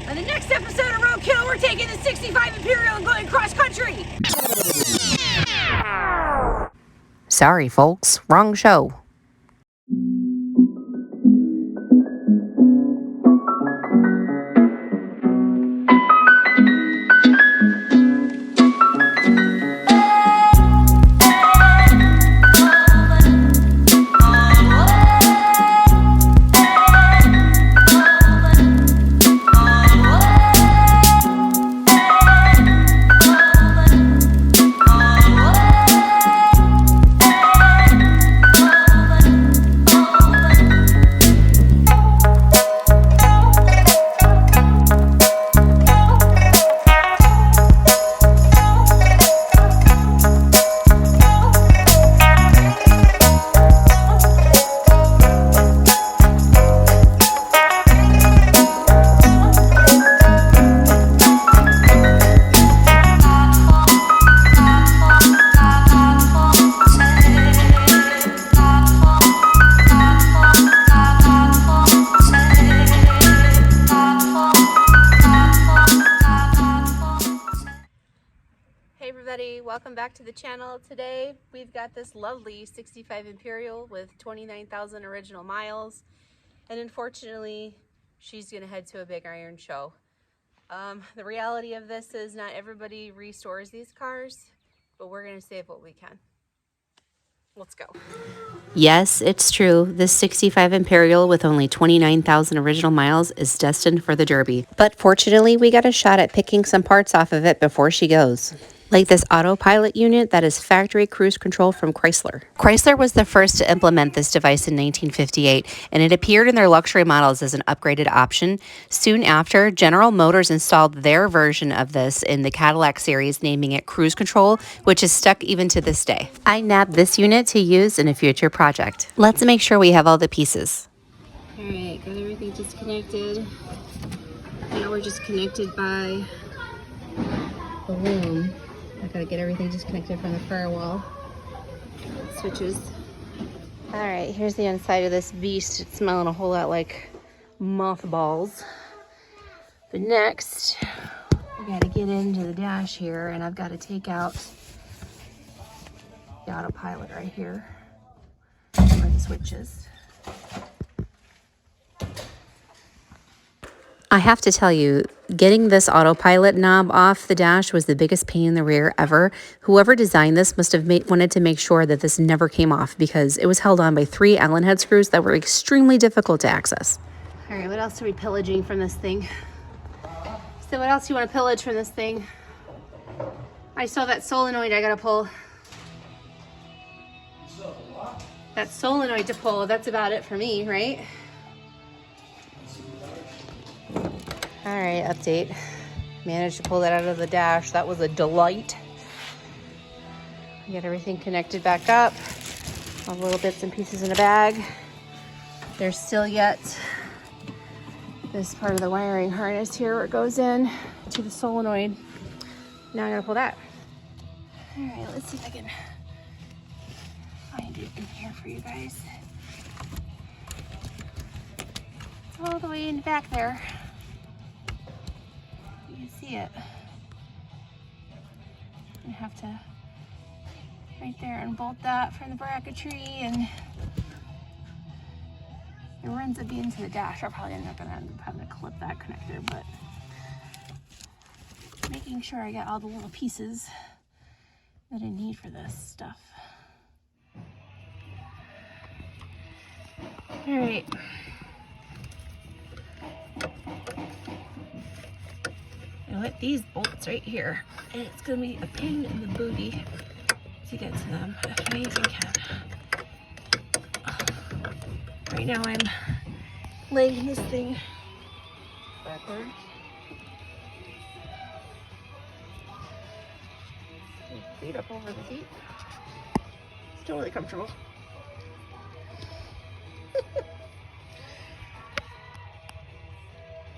On the next episode of Roadkill, we're taking the 65 Imperial and going cross country. Sorry, folks. Wrong show. Hey everybody, welcome back to the channel. Today we've got this lovely 65 Imperial with 29,000 original miles, and unfortunately she's gonna head to a big iron show. The reality of this is not everybody restores these cars, but we're gonna save what we can. Let's go. Yes, it's true. This 65 Imperial with only 29,000 original miles is destined for the Derby. But fortunately, we got a shot at picking some parts off of it before she goes. Like this autopilot unit that is factory cruise control from Chrysler. Chrysler was the first to implement this device in 1958, and it appeared in their luxury models as an upgraded option. Soon after, General Motors installed their version of this in the Cadillac series, naming it Cruise Control, which is stuck even to this day. I nabbed this unit to use in a future project. Let's make sure we have all the pieces. All right, got everything disconnected. Now we're just connected by the loom. I gotta get everything disconnected from the firewall switches. All right, here's the inside of this beast. It's smelling a whole lot like mothballs. But next, we gotta get into the dash here, and I've got to take out the autopilot right here, where the switch is. I have to tell you, getting this autopilot knob off the dash was the biggest pain in the rear ever. Whoever designed this must have wanted to make sure that this never came off, because it was held on by 3 Allen head screws that were extremely difficult to access. All right, what else are we pillaging from this thing? So what else do you want to pillage from this thing? I still have that solenoid I gotta pull. That solenoid to pull, that's about it for me, right? All right, update. Managed to pull that out of the dash. That was a delight. Get everything connected back up. All the little bits and pieces in a bag. There's still yet this part of the wiring harness here where it goes in to the solenoid. Now I'm gonna pull that. All right, let's see if I can find it in here for you guys. It's all the way in the back there. You see it. You have to right there unbolt that from the bracketry, and it runs up into the dash. I'll probably end up having to clip that connector, but making sure I got all the little pieces that I need for this stuff. All right. I let these bolts right here, and it's gonna be a pain in the booty to get to them, but if I even can. Right now I'm laying this thing backwards. Feet up over the seat. It's totally comfortable.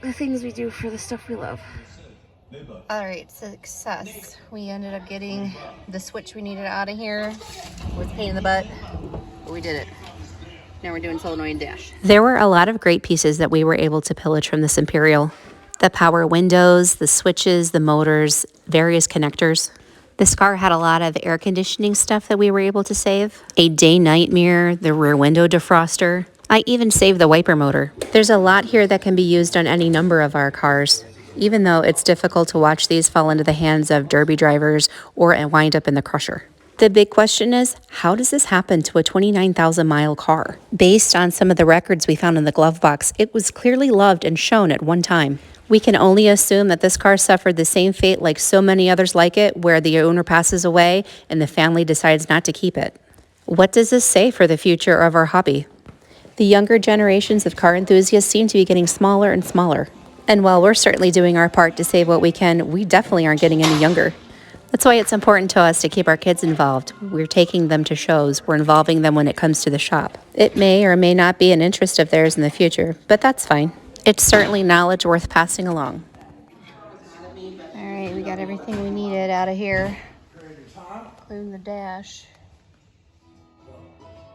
The things we do for the stuff we love. All right, success. We ended up getting the switch we needed out of here. It was a pain in the butt, but we did it. Now we're doing solenoid dash. There were a lot of great pieces that we were able to pillage from this Imperial. The power windows, the switches, the motors, various connectors. This car had a lot of air conditioning stuff that we were able to save. A day-night mirror, the rear window defroster. I even saved the wiper motor. There's a lot here that can be used on any number of our cars, even though it's difficult to watch these fall into the hands of derby drivers or wind up in the crusher. The big question is, how does this happen to a 29,000 mile car? Based on some of the records we found in the glove box, it was clearly loved and shown at one time. We can only assume that this car suffered the same fate like so many others like it, where the owner passes away and the family decides not to keep it. What does this say for the future of our hobby? The younger generations of car enthusiasts seem to be getting smaller and smaller. And while we're certainly doing our part to save what we can, we definitely aren't getting any younger. That's why it's important to us to keep our kids involved. We're taking them to shows. We're involving them when it comes to the shop. It may or may not be an interest of theirs in the future, but that's fine. It's certainly knowledge worth passing along. All right, we got everything we needed out of here, including the dash.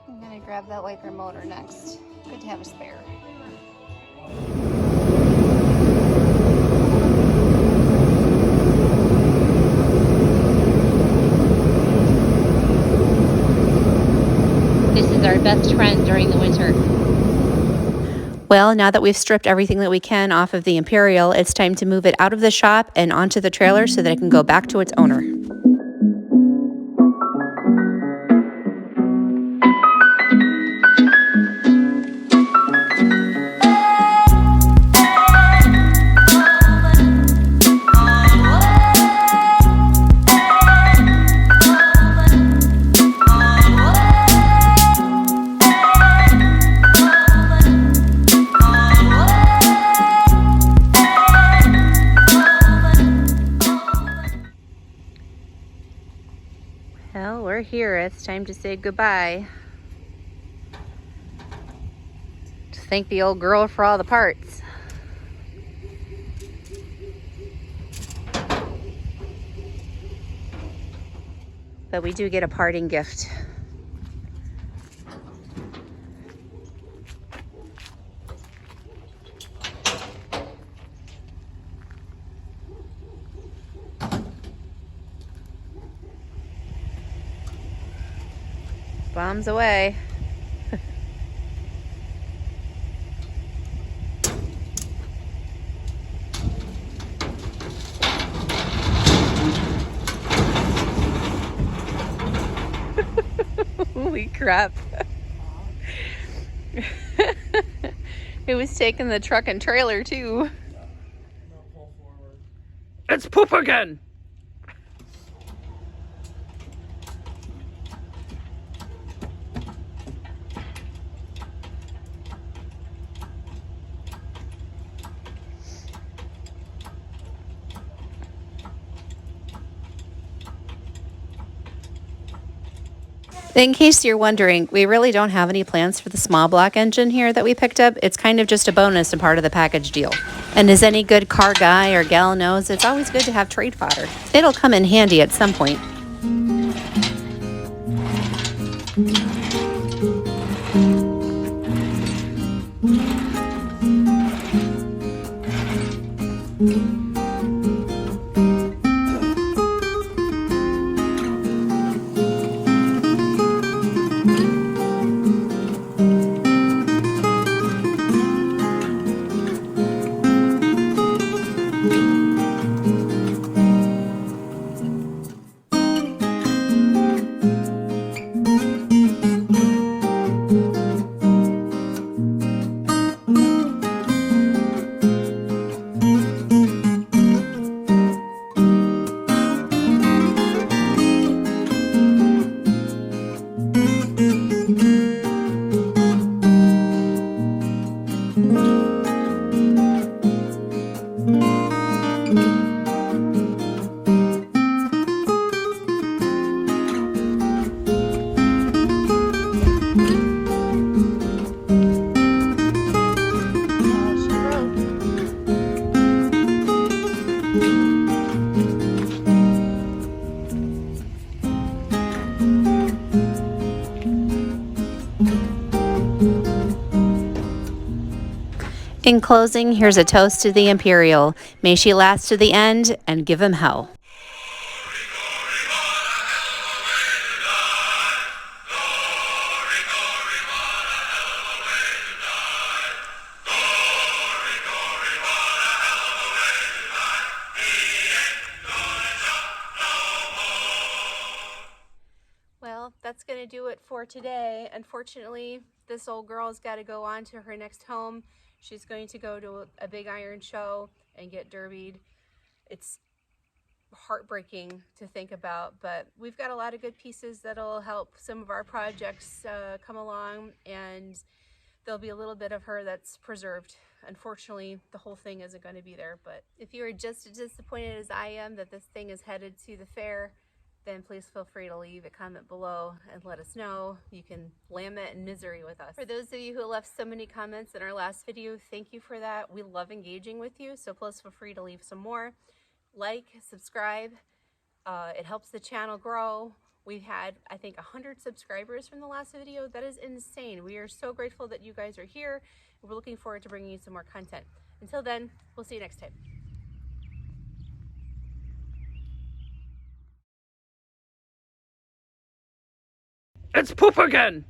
I'm gonna grab that wiper motor next. Good to have a spare. This is our best friend during the winter. Well, now that we've stripped everything that we can off of the Imperial, it's time to move it out of the shop and onto the trailer so that it can go back to its owner. Well, we're here. It's time to say goodbye. To thank the old girl for all the parts. But we do get a parting gift. Bombs away. Holy crap. It was taking the truck and trailer too. It's poop again. In case you're wondering, we really don't have any plans for the small block engine here that we picked up. It's kind of just a bonus and part of the package deal. And as any good car guy or gal knows, it's always good to have trade fodder. It'll come in handy at some point. In closing, here's a toast to the Imperial. May she last to the end and give him hell. Well, that's going to do it for today. Unfortunately, this old girl's got to go on to her next home. She's going to go to a big iron show and get derbied. It's heartbreaking to think about, but we've got a lot of good pieces that'll help some of our projects come along, and there'll be a little bit of her that's preserved. Unfortunately, the whole thing isn't going to be there, but if you are just as disappointed as I am that this thing is headed to the fair, then please feel free to leave a comment below and let us know. You can lament in misery with us. For those of you who left so many comments in our last video, thank you for that. We love engaging with you, so please feel free to leave some more. Like, subscribe. It helps the channel grow. We've had, I think, 100 subscribers from the last video. That is insane. We are so grateful that you guys are here. We're looking forward to bringing you some more content. Until then, we'll see you next time. It's poop again!